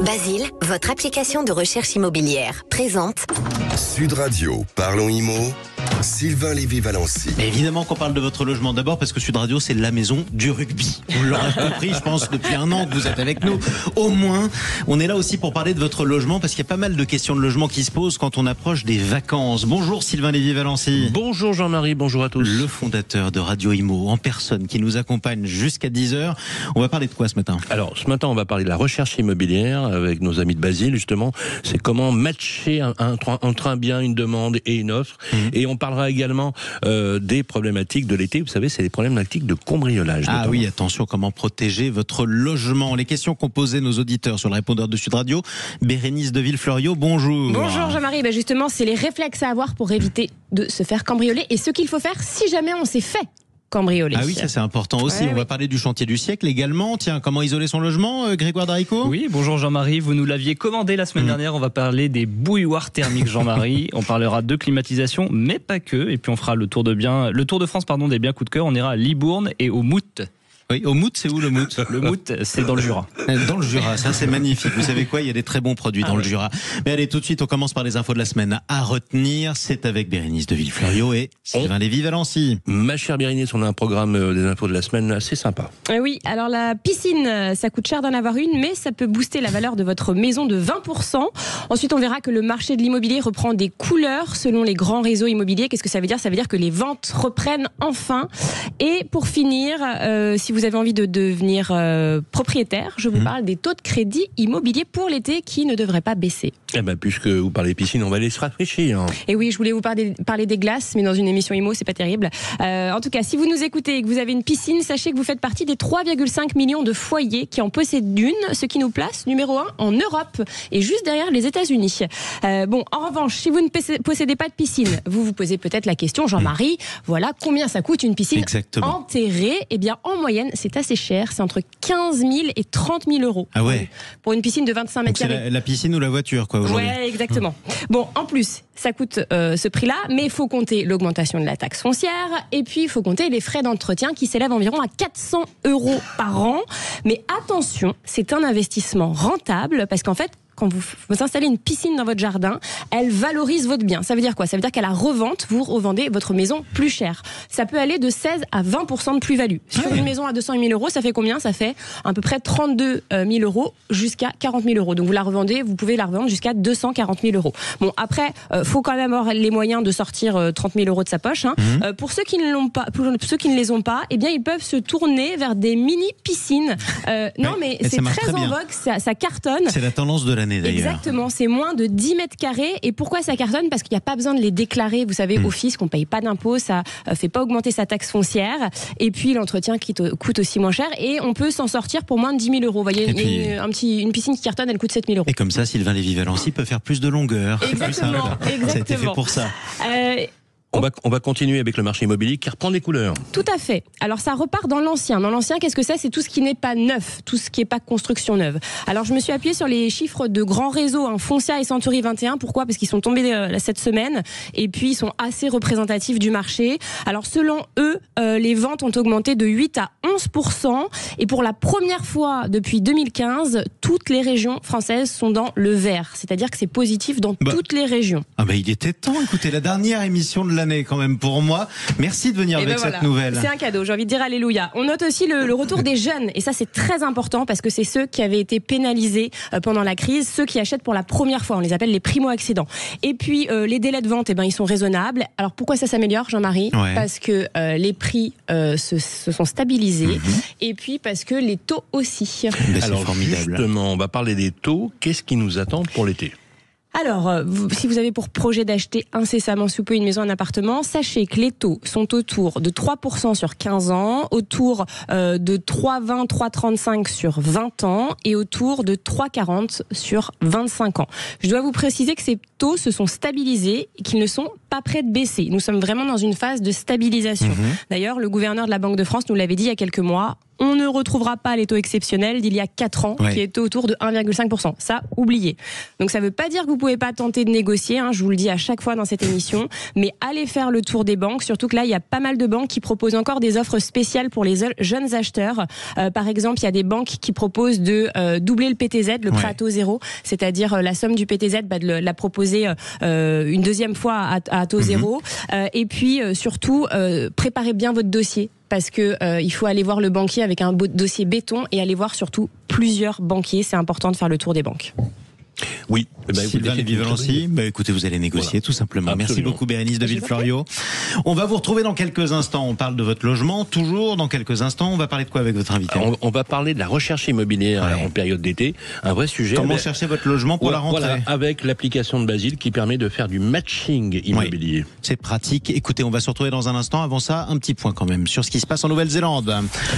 Basile, votre application de recherche immobilière, présente Sud Radio, parlons IMO, Sylvain Lévy-Valency. Évidemment qu'on parle de votre logement d'abord parce que Sud Radio, c'est la maison du rugby. Vous l'aurez compris, je pense, depuis un an que vous êtes avec nous. Au moins, on est là aussi pour parler de votre logement parce qu'il y a pas mal de questions de logement qui se posent quand on approche des vacances. Bonjour Sylvain Lévy-Valency. Bonjour Jean-Marie, bonjour à tous. Le fondateur de Radio IMO en personne qui nous accompagne jusqu'à 10h. On va parler de quoi ce matin ? Alors, ce matin, on va parler de la recherche immobilière avec nos amis de Basile, justement. C'est comment matcher entre un bien, une demande et une offre. Et on parlera également des problématiques de l'été. Vous savez, c'est des problématiques de cambriolage. Ah oui, attention, comment protéger votre logement. Les questions qu'ont posées nos auditeurs sur le répondeur de Sud Radio. Bérénice de Villefloriot, bonjour. Bonjour Jean-Marie, justement, c'est les réflexes à avoir pour éviter de se faire cambrioler et ce qu'il faut faire si jamais on s'est fait cambrioler. Ah oui, ça c'est important aussi. On va parler du chantier du siècle également. Tiens, comment isoler son logement, Grégoire Darico ? Oui, bonjour Jean-Marie, vous nous l'aviez commandé la semaine dernière. On va parler des bouilloires thermiques, Jean-Marie. On parlera de climatisation, mais pas que. Et puis on fera le tour de France des biens coup de cœur. On ira à Libourne et au Mout. Oui, au Mout, c'est où le Mout ? Le Mout, c'est dans le Jura. Dans le Jura, ça c'est magnifique. Vous savez quoi ? Il y a des très bons produits dans le Jura. Mais allez, tout de suite, on commence par les infos de la semaine à retenir. C'est avec Bérénice de Villefloriot et Sylvain Lévy-Valency. Ma chère Bérénice, on a un programme des infos de la semaine assez sympa. Oui, alors la piscine, ça coûte cher d'en avoir une, mais ça peut booster la valeur de votre maison de 20%. Ensuite, on verra que le marché de l'immobilier reprend des couleurs selon les grands réseaux immobiliers. Qu'est-ce que ça veut dire ? Ça veut dire que les ventes reprennent enfin. Et pour finir, si vous avez envie de devenir propriétaire, je vous parle des taux de crédit immobilier pour l'été qui ne devraient pas baisser. Eh ben, puisque vous parlez piscine, on va aller se rafraîchir. Et oui, je voulais vous parler des glaces, mais dans une émission IMO, c'est pas terrible. En tout cas, si vous nous écoutez et que vous avez une piscine, sachez que vous faites partie des 3,5 millions de foyers qui en possèdent une, ce qui nous place numéro 1 en Europe et juste derrière les États-Unis. En revanche, si vous ne possédez pas de piscine, vous vous posez peut-être la question, Jean-Marie, voilà combien ça coûte une piscine enterrée. Eh bien, en moyenne, c'est assez cher, c'est entre 15 000 et 30 000 euros. Ah ouais. Pour une piscine de 25 mètres carrés. C'est la piscine ou la voiture, quoi, aujourd'hui. Ouais, exactement. Bon, en plus, ça coûte ce prix-là, mais il faut compter l'augmentation de la taxe foncière et puis il faut compter les frais d'entretien qui s'élèvent environ à 400 euros par an. Mais attention, c'est un investissement rentable parce qu'en fait, quand vous installez une piscine dans votre jardin, elle valorise votre bien. Ça veut dire quoi ? Ça veut dire qu'à la revente, vous revendez votre maison plus cher. Ça peut aller de 16 à 20% de plus-value. Sur une maison à 200 000 euros, ça fait combien ? Ça fait à peu près 32 000 euros jusqu'à 40 000 euros. Donc vous pouvez la revendre jusqu'à 240 000 euros. Bon, après, faut quand même avoir les moyens de sortir 30 000 euros de sa poche. Pour ceux qui ne les ont pas, eh bien, ils peuvent se tourner vers des mini-piscines. Non, mais c'est très en vogue, ça cartonne. C'est la tendance de l'année. Exactement, c'est moins de 10 mètres carrés. Et pourquoi ça cartonne ? Parce qu'il n'y a pas besoin de les déclarer. Vous savez, au fisc, on ne paye pas d'impôts, ça ne fait pas augmenter sa taxe foncière. Et puis l'entretien qui coûte aussi moins cher. Et on peut s'en sortir pour moins de 10 000 euros. Vous voyez, une piscine qui cartonne, elle coûte 7 000 euros. Et comme ça, Sylvain Lévy-Valency peut faire plus de longueur. Exactement. Ça a été fait pour ça. On va continuer avec le marché immobilier qui reprend des couleurs. Tout à fait. Alors ça repart dans l'ancien. Dans l'ancien, qu'est-ce que c'est ? C'est tout ce qui n'est pas neuf, tout ce qui n'est pas construction neuve. Alors je me suis appuyée sur les chiffres de grands réseaux, Foncia et Century 21. Pourquoi ? Parce qu'ils sont tombés cette semaine et puis ils sont assez représentatifs du marché. Alors selon eux, les ventes ont augmenté de 8 à 11%. Et pour la première fois depuis 2015, toutes les régions françaises sont dans le vert. C'est-à-dire que c'est positif dans toutes les régions. Ah il était temps. Écoutez, la dernière émission de l'année quand même pour moi. Merci de venir avec cette nouvelle. C'est un cadeau, j'ai envie de dire alléluia. On note aussi le retour des jeunes et ça c'est très important parce que c'est ceux qui avaient été pénalisés pendant la crise, ceux qui achètent pour la première fois, on les appelle les primo-accédants. Et puis les délais de vente, ils sont raisonnables. Alors pourquoi ça s'améliore, Jean-Marie ? Parce que les prix se sont stabilisés et puis parce que les taux aussi. Alors formidable. Justement, on va parler des taux. Qu'est-ce qui nous attend pour l'été ? Alors, si vous avez pour projet d'acheter incessamment sous peu une maison, un appartement, sachez que les taux sont autour de 3% sur 15 ans, autour de 3,20, 3,35 sur 20 ans et autour de 3,40 sur 25 ans. Je dois vous préciser que ces taux se sont stabilisés et qu'ils ne sont pas pas près de baisser. Nous sommes vraiment dans une phase de stabilisation. D'ailleurs, le gouverneur de la Banque de France nous l'avait dit il y a quelques mois. On ne retrouvera pas les taux exceptionnels d'il y a 4 ans, qui étaient autour de 1,5%. Ça, oubliez. Donc ça ne veut pas dire que vous ne pouvez pas tenter de négocier, je vous le dis à chaque fois dans cette émission, mais allez faire le tour des banques, surtout que là, il y a pas mal de banques qui proposent encore des offres spéciales pour les jeunes acheteurs. Par exemple, il y a des banques qui proposent de doubler le PTZ, le prêt à taux zéro, c'est-à-dire la somme du PTZ, de la proposer une deuxième fois à taux zéro. Et puis, surtout, préparez bien votre dossier. Parce que il faut aller voir le banquier avec un dossier béton et aller voir surtout plusieurs banquiers. C'est important de faire le tour des banques. Oui. Sylvain Lévy-Valency, écoutez, vous allez négocier tout simplement. Absolument. Merci beaucoup Bérénice de Villefloriot. On va vous retrouver dans quelques instants. On parle de votre logement, toujours dans quelques instants. On va parler de quoi avec votre invité? On va parler de la recherche immobilière en période d'été. Un vrai sujet. Comment chercher votre logement pour la rentrée? Voilà, avec l'application de Basile qui permet de faire du matching immobilier. Oui, c'est pratique. Écoutez, on va se retrouver dans un instant. Avant ça, un petit point quand même sur ce qui se passe en Nouvelle-Zélande.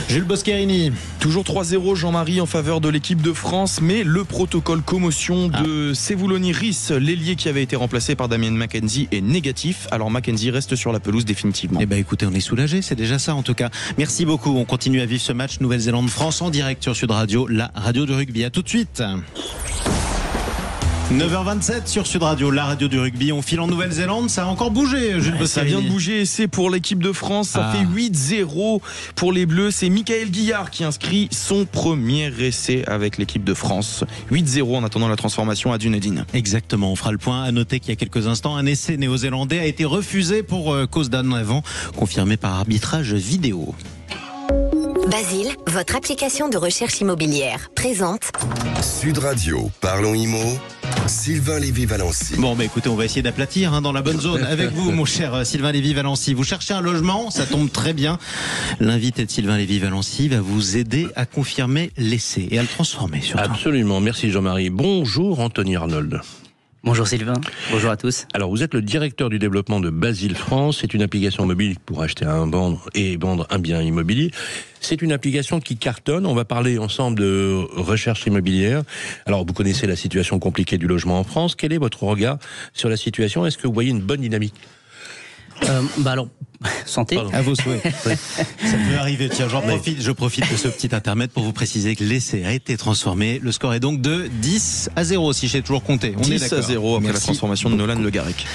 Jules Boscherini. Toujours 3-0 Jean-Marie en faveur de l'équipe de France, mais le protocole commotion de Sevuloni Rhys, l'ailier qui avait été remplacé par Damien McKenzie, est négatif. Alors McKenzie reste sur la pelouse définitivement. Eh ben écoutez, on est soulagés, c'est déjà ça en tout cas. Merci beaucoup. On continue à vivre ce match Nouvelle-Zélande-France en direct sur Sud Radio, la radio du rugby. À tout de suite. 9h27 sur Sud Radio, la radio du rugby. On file en Nouvelle-Zélande, ça a encore bougé, Jules Boscherini. Ça vient de bouger, c'est pour l'équipe de France. Ça fait 8-0 pour les Bleus. C'est Michael Guillard qui inscrit son premier essai avec l'équipe de France. 8-0 en attendant la transformation à Dunedin. Exactement, on fera le point. À noter qu'il y a quelques instants, un essai néo-zélandais a été refusé pour cause d'un avant, confirmé par arbitrage vidéo. Basile, votre application de recherche immobilière, présente Sud Radio, parlons IMO, Sylvain Lévy-Valency. Bon, écoutez, on va essayer d'aplatir dans la bonne zone avec vous, mon cher Sylvain Lévy-Valency. Vous cherchez un logement, ça tombe très bien. L'invité de Sylvain Lévy-Valency va vous aider à confirmer l'essai et à le transformer surtout. Absolument, merci Jean-Marie. Bonjour Anthony Arnold. Bonjour Sylvain, bonjour à tous. Alors vous êtes le directeur du développement de Basile France. C'est une application mobile pour acheter vendre un bien immobilier. C'est une application qui cartonne. On va parler ensemble de recherche immobilière. Alors vous connaissez la situation compliquée du logement en France. Quel est votre regard sur la situation? Est-ce que vous voyez une bonne dynamique? Alors, santé. Pardon. À vos souhaits. Ça peut arriver. Tiens, je profite de ce petit intermède pour vous préciser que l'essai a été transformé. Le score est donc de 10-0, si j'ai toujours compté. On est d'accord. 10-0 après la transformation de Nolan Le Garec.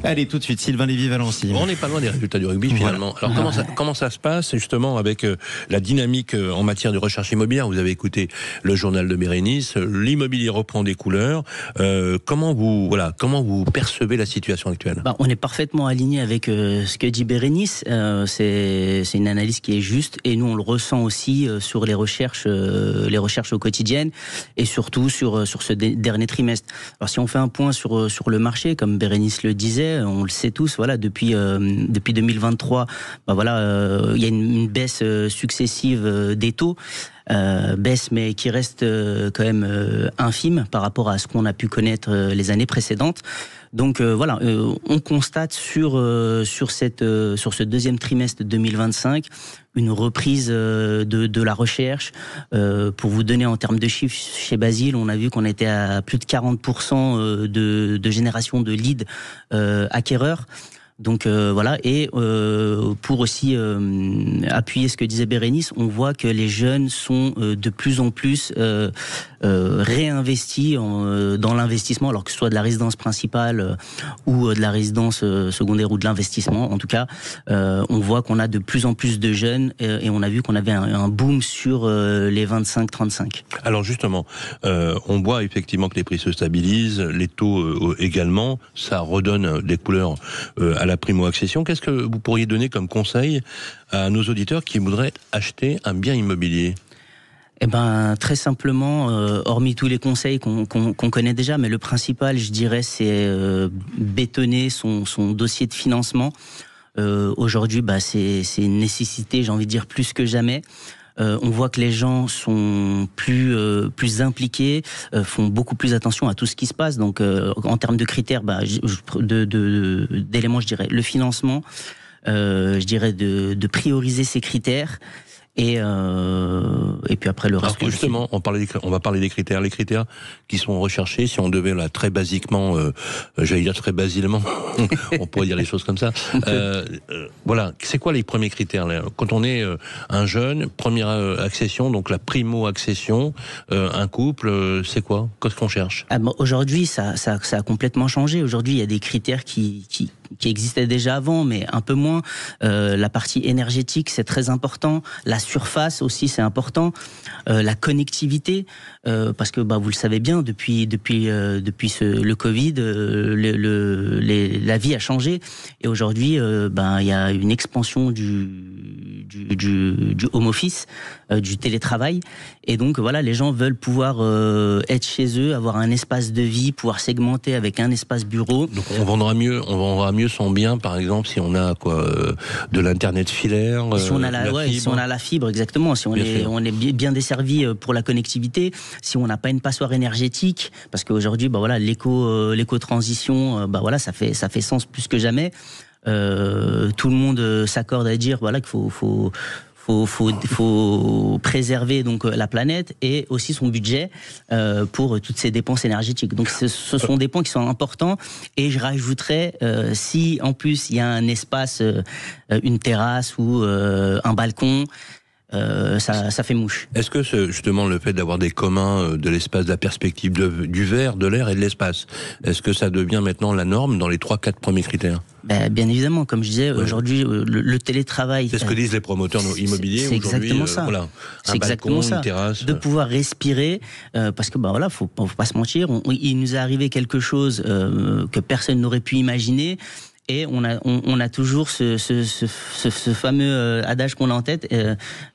Allez, tout de suite, Sylvain Lévy-Valency. On n'est pas loin des résultats du rugby finalement. Alors comment ça se passe justement avec la dynamique en matière de recherche immobilière? Vous avez écouté le journal de Bérénice. L'immobilier reprend des couleurs. Comment vous percevez la situation actuelle? On est parfaitement aligné avec ce que dit Bérénice. C'est une analyse qui est juste et nous on le ressent aussi sur les recherches au quotidien et surtout sur ce dernier trimestre. Alors si on fait un point sur le marché, comme Bérénice le disait, on le sait tous, depuis 2023, il y a une baisse successive des taux. Baisse mais qui reste quand même infime par rapport à ce qu'on a pu connaître les années précédentes. Donc on constate sur ce deuxième trimestre 2025 une reprise de la recherche. Pour vous donner en termes de chiffres, chez Basile, on a vu qu'on était à plus de 40% de génération de leads acquéreurs. Donc pour aussi appuyer ce que disait Bérénice, on voit que les jeunes sont de plus en plus réinvestis dans l'investissement, alors que ce soit de la résidence principale ou de la résidence secondaire ou de l'investissement. En tout cas, on voit qu'on a de plus en plus de jeunes et on a vu qu'on avait un boom sur les 25-35. Alors justement, on voit effectivement que les prix se stabilisent, les taux également, ça redonne des couleurs à la primo-accession. Qu'est-ce que vous pourriez donner comme conseil à nos auditeurs qui voudraient acheter un bien immobilier? Très simplement, hormis tous les conseils qu'on connaît déjà, mais le principal, je dirais, c'est bétonner son dossier de financement. Aujourd'hui, c'est une nécessité, j'ai envie de dire, plus que jamais. On voit que les gens sont plus impliqués, font beaucoup plus attention à tout ce qui se passe. Donc, en termes de critères, d'éléments, je dirais le financement. Je dirais de prioriser ces critères. Et puis après le reste. Alors justement, on va parler des critères. Les critères qui sont recherchés, si on devait là très basiquement, j'allais dire très basilement, on pourrait dire les choses comme ça. Voilà, c'est quoi les premiers critères là ? Quand on est un jeune, première accession, donc la primo-accession, un couple, c'est quoi ? Qu'est-ce qu'on cherche ? Aujourd'hui, ça a complètement changé. Aujourd'hui, il y a des critères qui existaient déjà avant, mais un peu moins. La partie énergétique, c'est très important. La surface aussi, c'est important. La connectivité, parce que vous le savez bien, depuis le Covid, la vie a changé. Et aujourd'hui, il y a une expansion du home office, du télétravail. Et donc voilà, les gens veulent pouvoir être chez eux, avoir un espace de vie, pouvoir segmenter avec un espace bureau. Donc on vendra mieux son bien, par exemple, si on a de l'internet filaire. Si on a la fibre, exactement. Si on est bien desservi pour la connectivité, si on n'a pas une passoire énergétique, parce qu'aujourd'hui, l'éco-transition, ça fait sens plus que jamais. Tout le monde s'accorde à dire qu'il faut préserver donc la planète et aussi son budget pour toutes ces dépenses énergétiques. Donc ce sont des points qui sont importants. Et je rajouterais, si en plus il y a un espace, une terrasse ou un balcon, ça fait mouche. Est-ce que justement le fait d'avoir des communs de l'espace, de la perspective du verre, de l'air et de l'espace, est-ce que ça devient maintenant la norme dans les 3-4 premiers critères ? Bien évidemment, comme je disais, aujourd'hui, le télétravail... C'est ce que disent les promoteurs immobiliers c'est aujourd'hui. Exactement ça. Voilà, c'est exactement ça. Une terrasse. De pouvoir respirer, parce que faut pas se mentir, il nous est arrivé quelque chose que personne n'aurait pu imaginer. Et on a toujours ce fameux adage qu'on a en tête.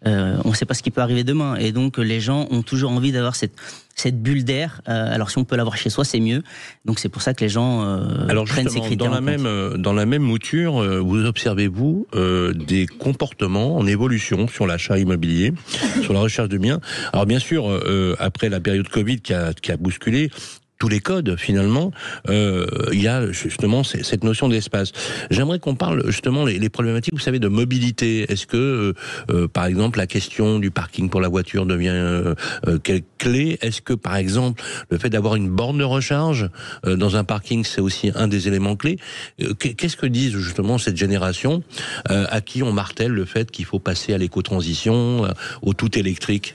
On ne sait pas ce qui peut arriver demain. Et donc les gens ont toujours envie d'avoir cette bulle d'air. Alors si on peut l'avoir chez soi, c'est mieux. Donc c'est pour ça que les gens prennent ces critères. Dans la même mouture, vous observez-vous des comportements en évolution sur l'achat immobilier, sur la recherche de biens. Alors bien sûr, après la période Covid qui a bousculé tous les codes, finalement, il y a justement cette notion d'espace. J'aimerais qu'on parle justement les problématiques, vous savez, de mobilité. Est-ce que, par exemple, la question du parking pour la voiture devient quelle clé ? Est-ce que, par exemple, le fait d'avoir une borne de recharge dans un parking, c'est aussi un des éléments clés ? Qu'est-ce que disent justement cette génération à qui on martèle le fait qu'il faut passer à l'éco-transition, au tout électrique ?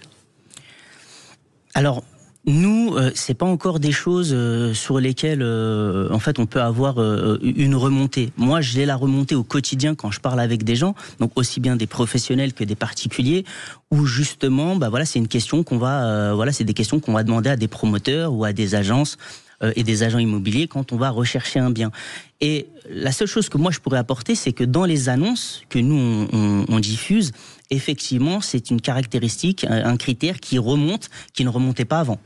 Alors, nous, c'est pas encore des choses sur lesquelles, en fait, on peut avoir une remontée. Moi, j'ai la remontée au quotidien quand je parle avec des gens, donc aussi bien des professionnels que des particuliers, où justement, c'est une question c'est des questions qu'on va demander à des promoteurs ou à des agences et des agents immobiliers quand on va rechercher un bien. Et la seule chose que moi je pourrais apporter, c'est que dans les annonces que nous on diffuse, effectivement, c'est une caractéristique, un critère qui ne remontait pas avant.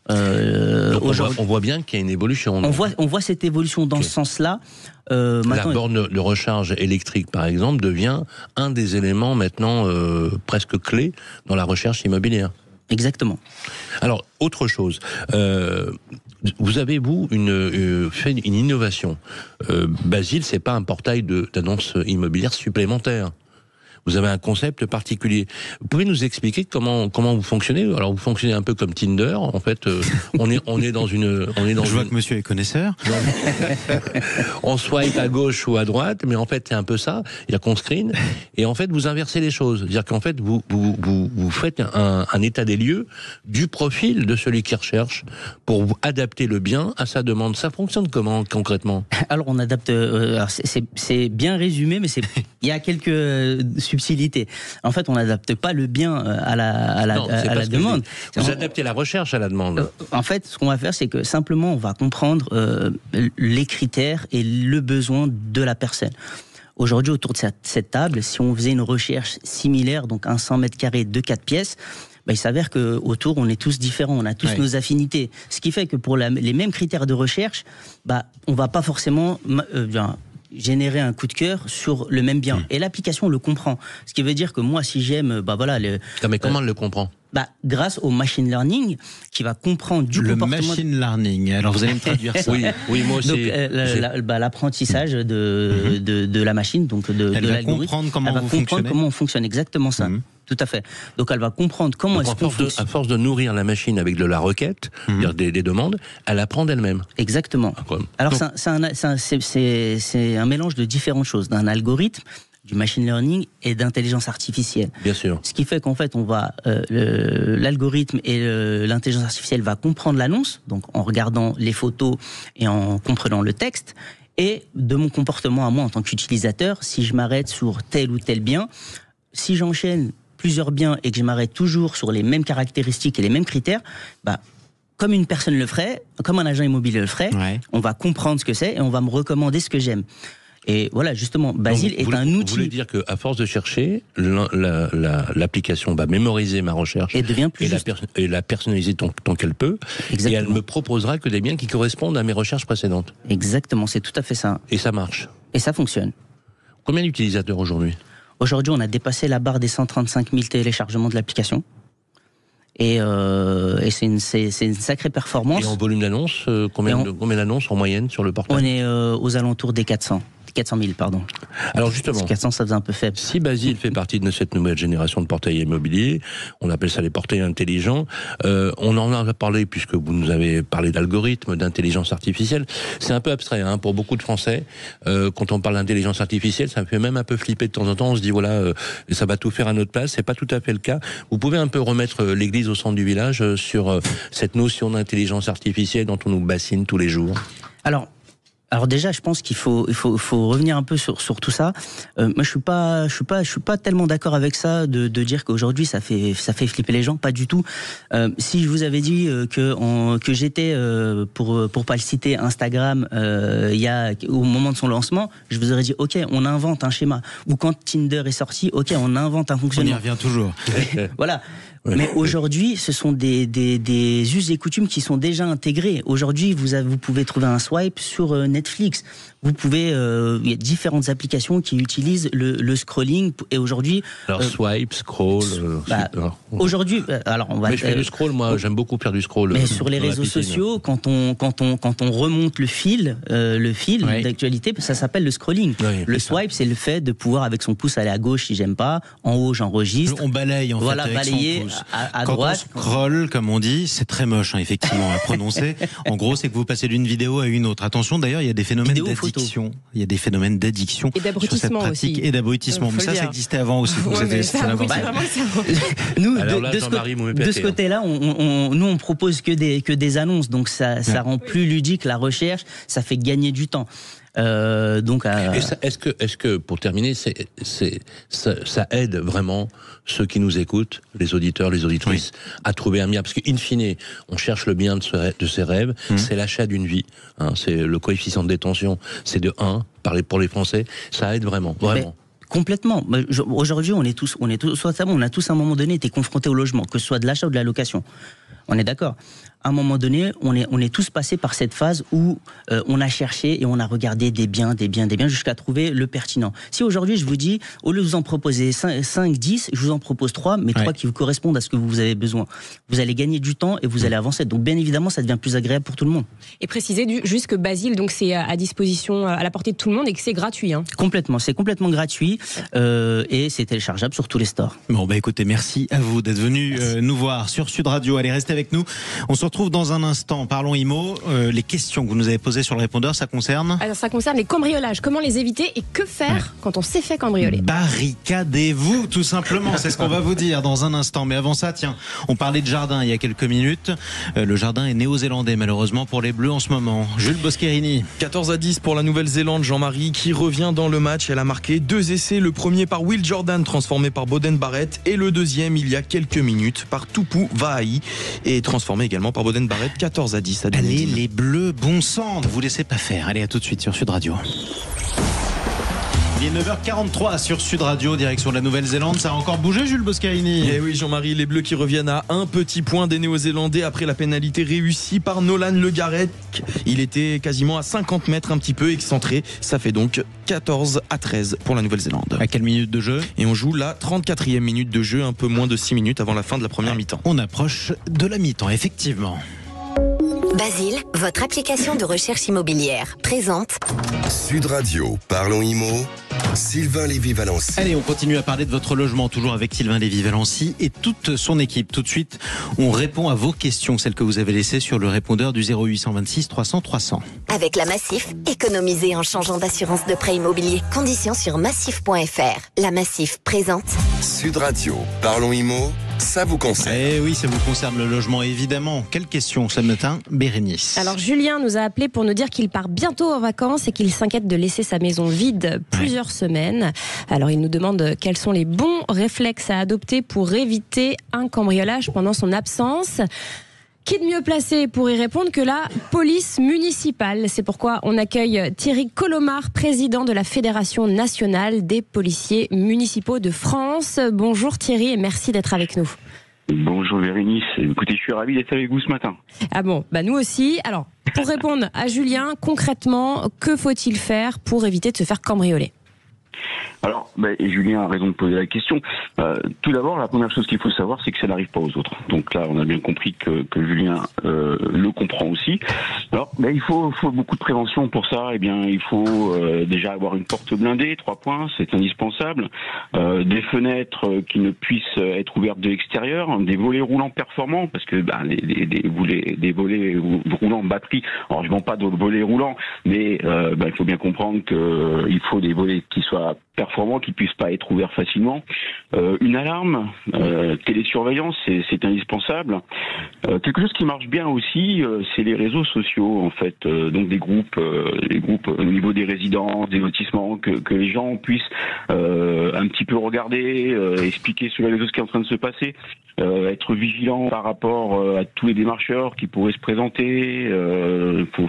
On voit bien qu'il y a une évolution. On voit cette évolution dans ce sens-là. La borne de recharge électrique, par exemple, devient un des éléments maintenant presque clés dans la recherche immobilière. Exactement. Alors, autre chose. Vous avez, fait une innovation. Basile, c'est pas un portail d'annonces immobilières supplémentaires. Vous avez un concept particulier. Vous pouvez nous expliquer comment vous fonctionnez ? Alors vous fonctionnez un peu comme Tinder. En fait, on est dans une. Je vois que monsieur est connaisseur. On swipe à gauche ou à droite, mais en fait c'est un peu ça. Il y a qu'on screen et en fait vous inversez les choses. C'est-à-dire qu'en fait vous faites un état des lieux du profil de celui qui recherche pour vous adapter le bien à sa demande. Ça fonctionne comment concrètement ? Alors on adapte. C'est bien résumé, mais il y a quelques subtilité. En fait, on n'adapte pas le bien à la demande. Vous adaptez la recherche à la demande. En fait, ce qu'on va faire, c'est que simplement, on va comprendre les critères et le besoin de la personne. Aujourd'hui, autour de cette table, si on faisait une recherche similaire, donc un 100 mètres carrés de 4 pièces, il s'avère qu'autour, on est tous différents, on a tous nos affinités. Ce qui fait que pour les mêmes critères de recherche, on ne va pas forcément générer un coup de cœur sur le même bien. Et l'application le comprend. Ce qui veut dire que moi, si j'aime, mais comment elle le comprend ? Grâce au machine learning qui va comprendre du le comportement... machine learning, alors vous allez me traduire ça. Oui, moi aussi. Donc, l'apprentissage de la machine, donc de Elle va l'algorithme. comprendre comment elle va vous comprendre fonctionnez. comment on fonctionne, exactement ça. Tout à fait. Donc elle va comprendre comment Donc, est-ce qu'on fonctionne. à force de nourrir la machine avec de la requête, c'est-à-dire des demandes, elle apprend d'elle-même. Exactement. Alors c'est un mélange de différentes choses, d'un algorithme, du machine learning et d'intelligence artificielle. Bien sûr. Ce qui fait qu'en fait, l'algorithme et l'intelligence artificielle va comprendre l'annonce, donc en regardant les photos et en comprenant le texte, et de mon comportement à moi en tant qu'utilisateur, si je m'arrête sur tel ou tel bien, si j'enchaîne plusieurs biens et que je m'arrête toujours sur les mêmes caractéristiques et les mêmes critères, comme une personne le ferait, comme un agent immobilier le ferait, on va comprendre ce que c'est et on va me recommander ce que j'aime. Et voilà, justement, Basile est un outil. Vous voulez dire qu'à force de chercher, l'application va mémoriser ma recherche et devient plus et la personnaliser tant qu'elle peut. Exactement. Et elle me proposera que des biens qui correspondent à mes recherches précédentes. Exactement, c'est tout à fait ça. Et ça marche. Et ça fonctionne. Combien d'utilisateurs aujourd'hui ? Aujourd'hui, on a dépassé la barre des 135 000 téléchargements de l'application. Et c'est une sacrée performance. Et en volume d'annonces, combien d'annonces en moyenne sur le portail ? On est aux alentours des 400 000, pardon. Alors justement, 400, ça faisait un peu faible. Si Basile fait partie de cette nouvelle génération de portails immobiliers, on appelle ça les portails intelligents, on en a parlé puisque vous nous avez parlé d'algorithmes, d'intelligence artificielle. C'est un peu abstrait pour beaucoup de Français. Quand on parle d'intelligence artificielle, ça me fait même un peu flipper de temps en temps. On se dit ça va tout faire à notre place. C'est pas tout à fait le cas. Vous pouvez un peu remettre l'église au centre du village sur cette notion d'intelligence artificielle dont on nous bassine tous les jours. Alors déjà, je pense qu'il faut revenir un peu sur tout ça. Moi, je suis pas tellement d'accord avec ça de dire qu'aujourd'hui ça fait flipper les gens, pas du tout. Si je vous avais dit que j'étais pour pas le citer Instagram au moment de son lancement, je vous aurais dit OK, on invente un schéma. Ou quand Tinder est sorti, OK, on invente un fonctionnement. On y revient toujours. Voilà. Mais aujourd'hui, ce sont des us et coutumes qui sont déjà intégrés. Aujourd'hui, vous pouvez trouver un swipe sur Netflix. Vous pouvez, il y a différentes applications qui utilisent le scrolling. Et aujourd'hui, alors swipe, scroll. Aujourd'hui, alors on va. Mais je fais du scroll, moi, j'aime beaucoup faire du scroll. Mais sur les réseaux sociaux, quand on remonte le fil d'actualité, ça s'appelle le scrolling. Oui, le swipe, c'est le fait de pouvoir avec son pouce aller à gauche si j'aime pas, en haut j'enregistre. On balaye en fait avec balayer son pouce. À quand droite. on scroll, comme on dit, c'est très moche effectivement à prononcer. En gros, c'est que vous passez d'une vidéo à une autre. Attention, d'ailleurs, il y a des phénomènes d'addiction. Il y a des phénomènes d'addiction et d'abrutissement aussi. Et d'abrutissement. Mais ça existait avant aussi. Nous, de ce côté-là, on propose que des annonces, donc ça rend plus ludique la recherche, ça fait gagner du temps. Est-ce que pour terminer, ça aide vraiment ceux qui nous écoutent, les auditeurs, les auditrices, à trouver un bien, parce qu'in fine, on cherche le bien de ses rêves, c'est l'achat d'une vie, c'est le coefficient de détention, c'est de 1 pour les Français, ça aide vraiment. Complètement. Aujourd'hui, on a tous à un moment donné été confrontés au logement, que ce soit de l'achat ou de la location. On est d'accord. À un moment donné, on est tous passés par cette phase où on a cherché et on a regardé des biens jusqu'à trouver le pertinent. Si aujourd'hui je vous dis, au lieu de vous en proposer 5, 10, je vous en propose 3, mais 3 qui vous correspondent à ce que vous avez besoin. Vous allez gagner du temps et vous allez avancer. Donc bien évidemment, ça devient plus agréable pour tout le monde. Et préciser juste que Basile, donc c'est à disposition, à la portée de tout le monde et que c'est gratuit. Complètement, c'est complètement gratuit et c'est téléchargeable sur tous les stores. Bon, écoutez, merci à vous d'être venu nous voir sur Sud Radio. Allez, restez avec nous. On se retrouve dans un instant. Parlons IMO. Les questions que vous nous avez posées sur le répondeur, ça concerne ? Alors, ça concerne les cambriolages. Comment les éviter et que faire quand on s'est fait cambrioler ? Barricadez-vous, tout simplement. C'est ce qu'on va vous dire dans un instant. Mais avant ça, tiens, on parlait de jardin il y a quelques minutes. Le jardin est néo-zélandais, malheureusement, pour les Bleus en ce moment. Jules Boscherini. 14-10 pour la Nouvelle-Zélande. Jean-Marie qui revient dans le match. Elle a marqué 2 essais. Le premier par Will Jordan, transformé par Boden Barrett. Et le deuxième, il y a quelques minutes, par Tupu Vaa'i. Et transformé également par Boden Barrett. 14-10 à Allez, les Bleus, bon sang, ne vous laissez pas faire. Allez, à tout de suite sur Sud Radio. Il est 9h43 sur Sud Radio, direction de la Nouvelle-Zélande. Ça a encore bougé, Jules Boscarini? Eh oui, Jean-Marie, les Bleus qui reviennent à un petit point des Néo-Zélandais après la pénalité réussie par Nolan Le Garrett. Il était quasiment à 50 mètres, un petit peu excentré. Ça fait donc 14-13 pour la Nouvelle-Zélande. À quelle minute de jeu? Et on joue la 34e minute de jeu, un peu moins de 6 minutes avant la fin de la première mi-temps. On approche de la mi-temps, effectivement. Basile, votre application de recherche immobilière, présente Sud Radio, parlons IMO, Sylvain Lévy-Valency. Allez, on continue à parler de votre logement, toujours avec Sylvain Lévy-Valency et toute son équipe. Tout de suite, on répond à vos questions, celles que vous avez laissées sur le répondeur du 0826 300 300. avec la Massif. Économisez en changeant d'assurance de prêt immobilier. Conditions sur massif.fr. La Massif présente Sud Radio, parlons IMO, ça vous concerne. Eh oui, ça vous concerne le logement, évidemment. Quelle question ce matin, Bérénice? Alors Julien nous a appelé pour nous dire qu'il part bientôt en vacances et qu'il s'inquiète de laisser sa maison vide plusieurs semaines. Alors il nous demande quels sont les bons réflexes à adopter pour éviter un cambriolage pendant son absence. Qui de mieux placé pour y répondre que la police municipale? C'est pourquoi on accueille Thierry Colomard, président de la Fédération nationale des policiers municipaux de France. Bonjour Thierry et merci d'être avec nous. Bonjour Bérénice, écoutez, je suis ravi d'être avec vous ce matin. Ah bon, bah nous aussi. Alors, pour répondre à Julien, concrètement, que faut-il faire pour éviter de se faire cambrioler? Alors, Julien a raison de poser la question. Tout d'abord, la première chose qu'il faut savoir, c'est que ça n'arrive pas aux autres. Donc là, on a bien compris que Julien le comprend aussi. Alors, il faut beaucoup de prévention pour ça. Eh bien, il faut déjà avoir une porte blindée, 3 points, c'est indispensable. Des fenêtres qui ne puissent être ouvertes de l'extérieur, des volets roulants performants, parce que des volets roulants batterie. Alors, je vends pas de volets roulants, mais il faut bien comprendre qu'il faut des volets qui soient performants, qui puissent pas être ouverts facilement. Une alarme, télésurveillance, c'est indispensable. Quelque chose qui marche bien aussi, c'est les réseaux sociaux, en fait. Donc des groupes, au niveau des résidences, des lotissements, que les gens puissent un petit peu regarder, expliquer sur les réseaux ce qui est en train de se passer. Être vigilant par rapport à tous les démarcheurs qui pourraient se présenter.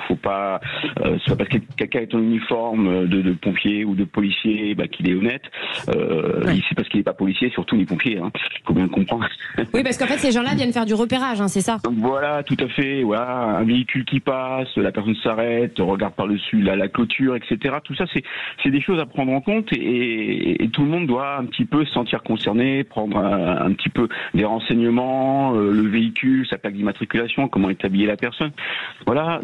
Faut pas, c'est pas parce que quelqu'un est en uniforme de pompier ou de policier qu'il est honnête. C'est parce qu'il n'est pas policier, surtout ni pompier. Faut bien le comprendre. Oui, parce qu'en fait, ces gens-là viennent faire du repérage, c'est ça? Voilà, tout à fait. Voilà, un véhicule qui passe, la personne s'arrête, regarde par-dessus la clôture, etc. Tout ça, c'est des choses à prendre en compte et tout le monde doit un petit peu se sentir concerné, prendre un petit peu des renseignements, le véhicule, sa plaque d'immatriculation, comment est habillée la personne. Voilà.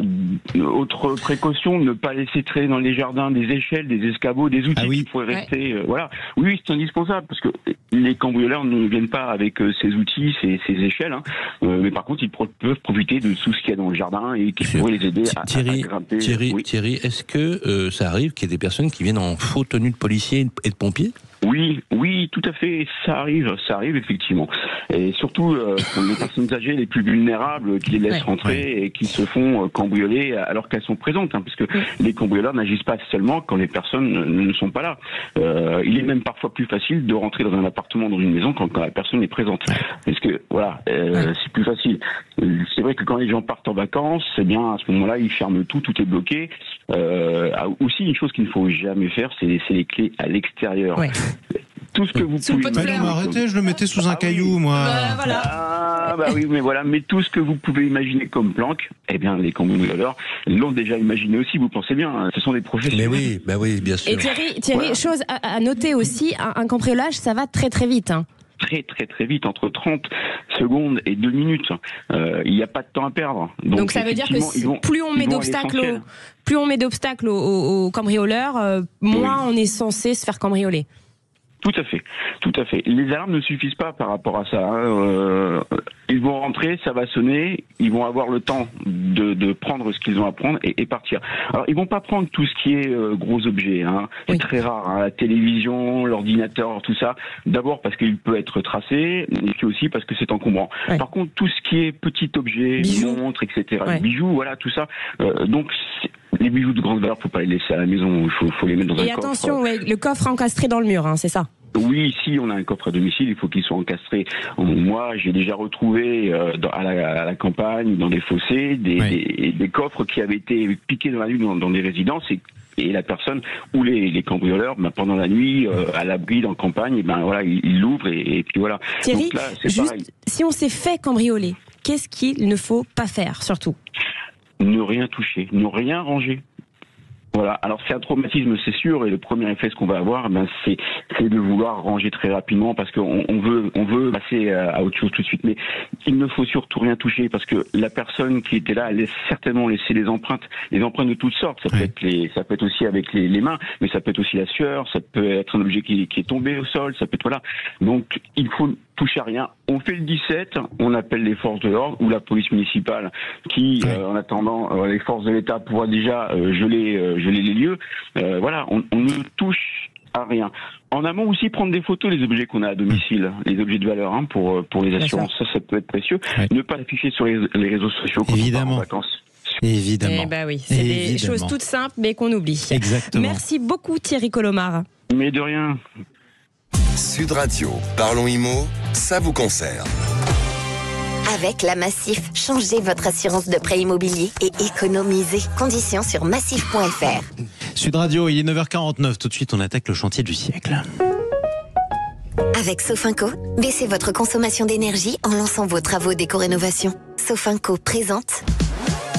Autre précaution, ne pas laisser traîner dans les jardins des échelles, des escabeaux, des outils qui pourraient rester. Voilà. Oui, c'est indispensable parce que les cambrioleurs ne viennent pas avec ces outils, ces échelles, mais par contre, ils peuvent profiter de tout ce qu'il y a dans le jardin et qui pourrait les aider à grimper. Thierry, est-ce que ça arrive qu'il y ait des personnes qui viennent en faux tenue de policier et de pompier? Oui, tout à fait, ça arrive effectivement. Et surtout pour les personnes âgées les plus vulnérables qui les laissent rentrer et qui se font cambrioler alors qu'elles sont présentes, parce que les cambrioleurs n'agissent pas seulement quand les personnes ne sont pas là. Il est même parfois plus facile de rentrer dans un appartement, dans une maison quand la personne est présente. Parce que c'est plus facile. C'est vrai que quand les gens partent en vacances, c'est bien à ce moment-là ils ferment tout est bloqué. Aussi une chose qu'il ne faut jamais faire, c'est laisser les clés à l'extérieur. Tout ce que vous pouvez arrêtez, je le mettais sous un caillou, moi. Mais tout ce que vous pouvez imaginer comme planque, eh bien, les cambrioleurs l'ont déjà imaginé aussi, vous pensez bien, ce sont des professionnels. Mais oui, bien sûr. Et Thierry, chose à noter aussi, un cambriolage, ça va très très vite. Très très très vite, entre 30 secondes et 2 minutes. Il n'y a pas de temps à perdre. Donc ça veut dire que plus on met d'obstacles aux cambrioleurs, moins on est censé se faire cambrioler. Tout à fait. Les alarmes ne suffisent pas par rapport à ça. Ils vont rentrer, ça va sonner, ils vont avoir le temps de prendre ce qu'ils ont à prendre et partir. Alors ils vont pas prendre tout ce qui est gros objets, c'est très rare, la télévision, l'ordinateur, tout ça. D'abord parce qu'il peut être tracé, et puis aussi parce que c'est encombrant. Par contre, tout ce qui est petit objet, montres, etc., bijoux, voilà, tout ça. Donc les bijoux de grande valeur, faut pas les laisser à la maison, il faut les mettre dans un coffre. Et attention, le coffre encastré dans le mur, c'est ça? Oui, si on a un coffre à domicile, il faut qu'il soit encastré. Moi, j'ai déjà retrouvé à la campagne, dans des fossés, des coffres qui avaient été piqués dans la nuit dans des résidences et Et la personne ou les cambrioleurs, pendant la nuit, à l'abri dans la campagne, voilà, ils l'ouvrent et puis voilà. Thierry, donc là, c'est juste, pareil. si on s'est fait cambrioler, qu'est-ce qu'il ne faut pas faire, surtout? Ne rien toucher, ne rien ranger. Voilà. Alors c'est un traumatisme, c'est sûr, et le premier réflexe qu'on va avoir, c'est de vouloir ranger très rapidement parce qu'on veut passer à autre chose tout de suite. Mais il ne faut surtout rien toucher parce que la personne qui était là, elle laisse certainement laisser des empreintes de toutes sortes. Ça peut être aussi avec les mains, mais ça peut être aussi la sueur, ça peut être un objet qui est tombé au sol, ça peut être voilà. Donc il faut toucher à rien. On fait le 17, on appelle les forces de l'ordre ou la police municipale qui, en attendant, les forces de l'État pourra déjà geler les lieux. Voilà, on ne touche à rien. En amont aussi, prendre des photos des objets qu'on a à domicile, les objets de valeur pour les assurances. Ça peut être précieux. Ouais. Ne pas l'afficher sur les réseaux sociaux quand on part en vacances. Évidemment. Eh ben oui, c'est des choses toutes simples mais qu'on oublie. Exactement. Merci beaucoup Thierry Colomar. Mais de rien. Sud Radio, parlons IMO, ça vous concerne. Avec la Massif, changez votre assurance de prêt immobilier et économisez. Conditions sur massif.fr. Sud Radio, il est 9h49. Tout de suite, on attaque le chantier du siècle. Avec Sofinco, baissez votre consommation d'énergie en lançant vos travaux d'éco-rénovation. Sofinco présente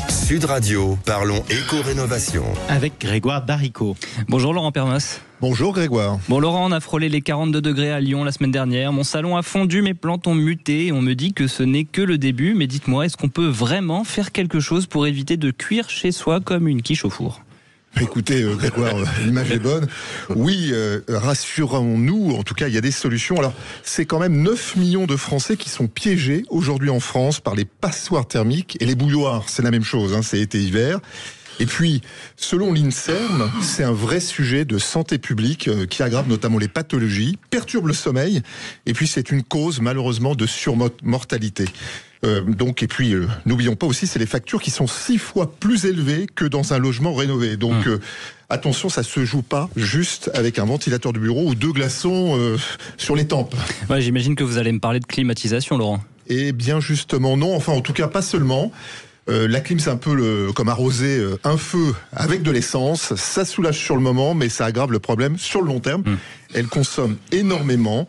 Sud Radio, parlons éco-rénovation. Avec Grégoire Darico. Bonjour Laurent Pernos. Bonjour Grégoire. Bon Laurent, on a frôlé les 42 degrés à Lyon la semaine dernière. Mon salon a fondu, mes plantes ont muté et on me dit que ce n'est que le début. Mais dites-moi, est-ce qu'on peut vraiment faire quelque chose pour éviter de cuire chez soi comme une quiche au four ? Écoutez Grégoire, l'image est bonne. Oui, rassurons-nous, en tout cas il y a des solutions. Alors c'est quand même 9 millions de Français qui sont piégés aujourd'hui en France par les passoires thermiques et les bouilloires. C'est la même chose, c'est été-hiver. Et puis, selon l'INSERM, c'est un vrai sujet de santé publique qui aggrave notamment les pathologies, perturbe le sommeil, et puis c'est une cause malheureusement de surmortalité. Et puis, n'oublions pas aussi, c'est les factures qui sont 6 fois plus élevées que dans un logement rénové. Donc, attention, ça se joue pas juste avec un ventilateur de bureau ou 2 glaçons sur les tempes. Ouais, j'imagine que vous allez me parler de climatisation, Laurent. Eh bien, justement, non. Enfin, en tout cas, pas seulement. La clim, c'est un peu comme arroser un feu avec de l'essence. Ça soulage sur le moment, mais ça aggrave le problème sur le long terme. Elle consomme énormément.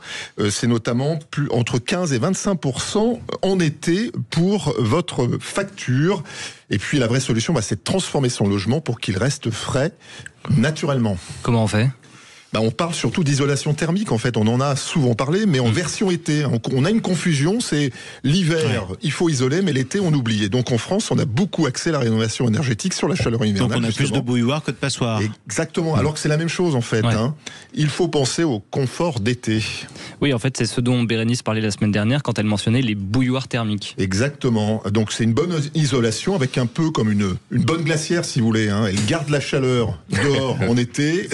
C'est notamment entre 15 et 25% en été pour votre facture. Et puis la vraie solution, c'est de transformer son logement pour qu'il reste frais naturellement. Comment on fait ? On parle surtout d'isolation thermique, en fait. On en a souvent parlé, mais en version été. On a une confusion, c'est l'hiver, il faut isoler, mais l'été, on oublie. Et donc en France, on a beaucoup axé la rénovation énergétique sur la chaleur hivernale. Donc on a plus de bouilloires que de passoires. Exactement, alors que c'est la même chose, en fait. Il faut penser au confort d'été. Oui, en fait, c'est ce dont Bérénice parlait la semaine dernière quand elle mentionnait les bouilloires thermiques. Exactement. Donc c'est une bonne isolation avec un peu comme une bonne glacière, si vous voulez. Elle garde la chaleur dehors en été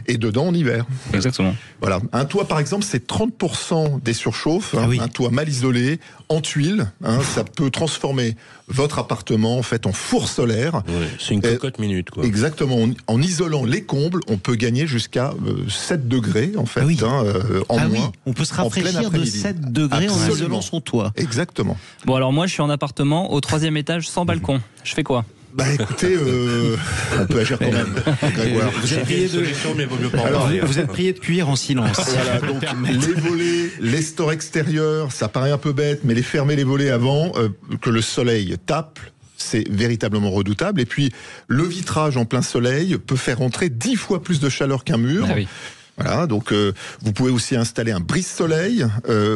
et dedans en hiver. Exactement. Voilà. Un toit, par exemple, c'est 30% des surchauffes. Un toit mal isolé, en tuiles. Ça peut transformer votre appartement en fait en four solaire. C'est une cocotte minute, quoi. Exactement. En isolant les combles, on peut gagner jusqu'à 7 degrés en fait. En moins. On peut se rafraîchir de 7 degrés en isolant son toit. Exactement. Bon, alors moi, je suis en appartement au 3e étage sans balcon. Je fais quoi ? Écoutez, on peut agir quand même. Grégoire. Vous êtes prié de cuire en silence. Voilà, donc les volets, les stores extérieurs, ça paraît un peu bête, mais les fermer les volets avant que le soleil tape, c'est véritablement redoutable. Et puis, le vitrage en plein soleil peut faire entrer 10 fois plus de chaleur qu'un mur. Voilà, donc vous pouvez aussi installer un brise-soleil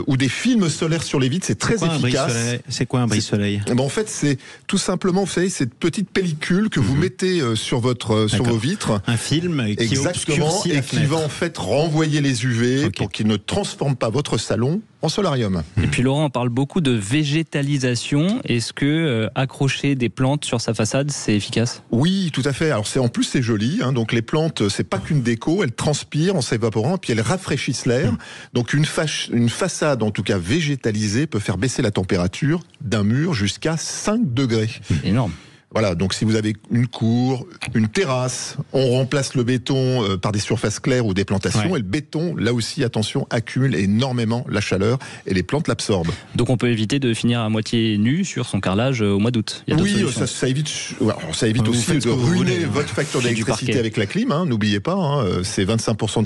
ou des films solaires sur les vitres, c'est très efficace. C'est quoi un brise-soleil ? En fait, c'est tout simplement, vous savez, cette petite pellicule que vous mettez sur vos vitres. Un film qui obscurcit la fenêtre. Qui va en fait renvoyer les UV pour qu'il ne transforme pas votre salon en solarium. Et puis Laurent, on parle beaucoup de végétalisation. Est-ce que accrocher des plantes sur sa façade, c'est efficace ? Oui, tout à fait. Alors en plus c'est joli. Donc les plantes, c'est pas qu'une déco, elles transpirent en s'évaporant, puis elles rafraîchissent l'air. Donc une façade, en tout cas végétalisée, peut faire baisser la température d'un mur jusqu'à 5 degrés. Énorme. Voilà, donc si vous avez une cour, une terrasse, on remplace le béton par des surfaces claires ou des plantations, et le béton, là aussi, attention, accumule énormément la chaleur et les plantes l'absorbent. Donc on peut éviter de finir à moitié nu sur son carrelage au mois d'août. Oui, ça évite aussi de ruiner votre facture d'électricité avec la clim, hein, n'oubliez pas, hein, c'est 25%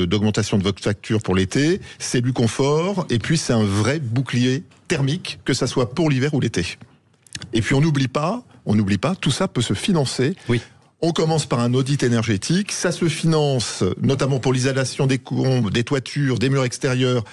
d'augmentation de votre facture pour l'été, c'est du confort, et puis c'est un vrai bouclier thermique, que ça soit pour l'hiver ou l'été. Et puis on n'oublie pas, tout ça peut se financer. Oui. On commence par un audit énergétique, ça se finance notamment pour l'isolation des combes, des toitures, des murs extérieurs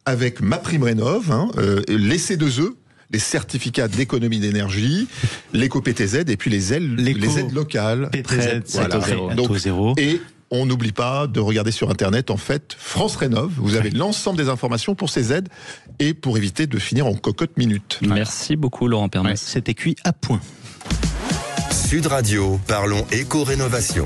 avec MaPrimeRénov', hein, les C2E, les certificats d'économie d'énergie, l'éco-PTZ et puis les aides locales. PTZ, voilà. Donc, et on n'oublie pas de regarder sur Internet, en fait, France Rénov'. Vous avez l'ensemble des informations pour ces aides et pour éviter de finir en cocotte minute. Merci beaucoup, Laurent Pernas. C'était cuit à point. Sud Radio, parlons éco-rénovation.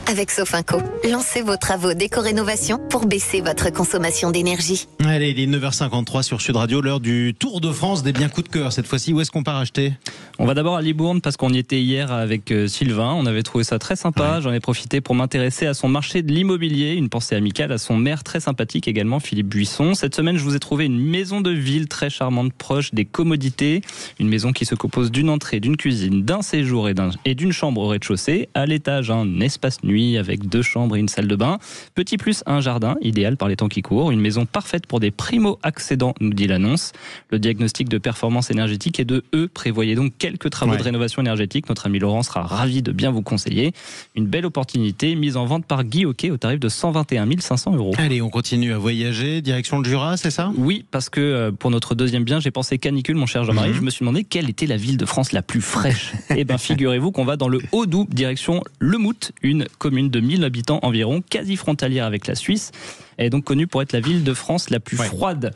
Avec Sofinco, lancez vos travaux d'éco-rénovation pour baisser votre consommation d'énergie. Allez, il est 9h53 sur Sud Radio, l'heure du Tour de France des biens coup de cœur. Cette fois-ci, où est-ce qu'on part acheter ? On va d'abord à Libourne parce qu'on y était hier avec Sylvain. On avait trouvé ça très sympa. Ouais. J'en ai profité pour m'intéresser à son marché de l'immobilier. Une pensée amicale à son maire très sympathique également, Philippe Buisson. Cette semaine, je vous ai trouvé une maison de ville très charmante, proche des commodités. Une maison qui se compose d'une entrée, d'une cuisine, d'un séjour et d'une chambre au rez-de-chaussée. À l'étage, un espace nuit avec 2 chambres et une salle de bain. Petit plus, un jardin, idéal par les temps qui courent. Une maison parfaite pour des primo-accédants, nous dit l'annonce. Le diagnostic de performance énergétique est de E. Prévoyez donc quelques travaux de rénovation énergétique. Notre ami Laurent sera ravi de bien vous conseiller. Une belle opportunité mise en vente par Guy Hockey au tarif de 121 500 €. Allez, on continue à voyager, direction le Jura, c'est ça ? Oui, parce que pour notre deuxième bien, j'ai pensé canicule, mon cher Jean-Marie. Je me suis demandé quelle était la ville de France la plus fraîche. Eh bien, figurez-vous qu'on va dans le Haut-Doubs, direction Le Mout, une commune de 1000 habitants environ, quasi frontalière avec la Suisse. Elle est donc connue pour être la ville de France la plus froide.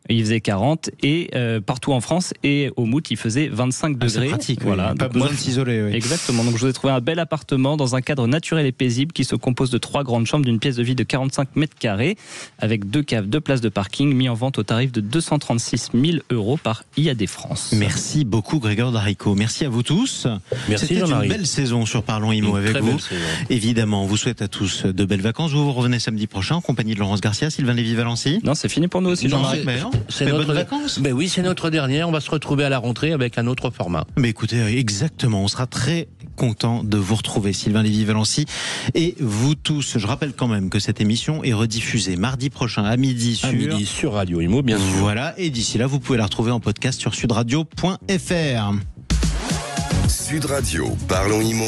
Il faisait 40 et partout en France, et au Mout il faisait 25 degrés. C'est pratique, voilà. Pas besoin de s'isoler. Oui. Exactement. Donc je vous ai trouvé un bel appartement dans un cadre naturel et paisible qui se compose de 3 grandes chambres d'une pièce de vie de 45 mètres carrés avec 2 caves, 2 places de parking, mis en vente au tarif de 236 000 € par IAD France. Merci beaucoup Grégoire Darico. Merci à vous tous. Merci C'était Jean-Marie. une belle saison sur Parlons Immo avec vous. Évidemment, on vous souhaite à tous de belles vacances. Vous revenez samedi prochain en compagnie de Laurence Garcia, Sylvain Lévy-Valency. Non, c'est fini pour nous aussi, Jean-Marie. C'est notre vacances. Ben oui, c'est notre dernière. On va se retrouver à la rentrée avec un autre format. Mais écoutez, exactement. On sera très content de vous retrouver, Sylvain Lévy-Valency. Et vous tous, je rappelle quand même que cette émission est rediffusée mardi prochain à midi sur Radio Immo, bien sûr. Voilà. Et d'ici là, vous pouvez la retrouver en podcast sur sudradio.fr. Sud Radio, parlons Immo.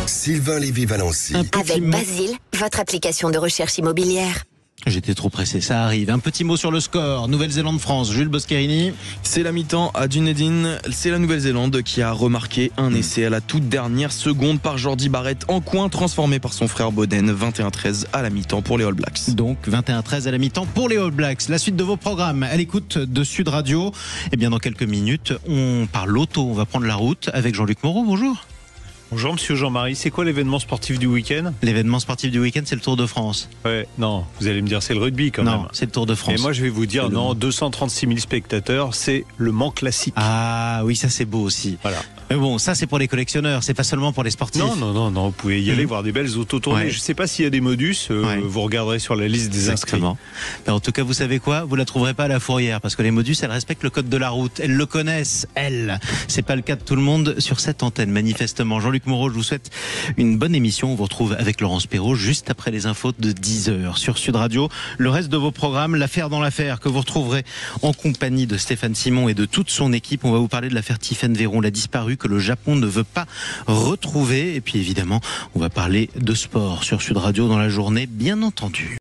Sylvain Lévy-Valency. Avec Basile, votre application de recherche immobilière. J'étais trop pressé, ça arrive. Un petit mot sur le score. Nouvelle-Zélande-France, Jules Boscherini. C'est la mi-temps à Dunedin. C'est la Nouvelle-Zélande qui a remarqué un essai à la toute dernière seconde par Jordi Barrett en coin, transformé par son frère Boden. 21-13 à la mi-temps pour les All Blacks. Donc 21-13 à la mi-temps pour les All Blacks. La suite de vos programmes à l'écoute de Sud Radio. Eh bien, dans quelques minutes, on parle auto. On va prendre la route avec Jean-Luc Moreau. Bonjour. Bonjour Monsieur Jean-Marie, c'est quoi l'événement sportif du week-end ? L'événement sportif du week-end, c'est le Tour de France. Ouais, non, vous allez me dire c'est le rugby quand même. Non, c'est le Tour de France. Et moi je vais vous dire, non, 236 000 spectateurs, c'est le Mans classique. Ah oui, ça c'est beau aussi. Voilà. Mais bon, ça c'est pour les collectionneurs, c'est pas seulement pour les sportifs. Non, vous pouvez y aller voir des belles auto-tournées. Ouais. Je sais pas s'il y a des modus, vous regarderez sur la liste des inscrits. Ben, en tout cas, vous savez quoi ? Vous la trouverez pas à la Fourrière, parce que les modus, elles respectent le code de la route, elles le connaissent, elles. C'est pas le cas de tout le monde sur cette antenne, manifestement. Jean-Luc Moreau, je vous souhaite une bonne émission. On vous retrouve avec Laurence Perrault juste après les infos de 10h sur Sud Radio. Le reste de vos programmes, l'affaire dans l'affaire, que vous retrouverez en compagnie de Stéphane Simon et de toute son équipe. On va vous parler de l'affaire Tiffaine Véron, la disparue que le Japon ne veut pas retrouver. Et puis évidemment, on va parler de sport sur Sud Radio dans la journée, bien entendu.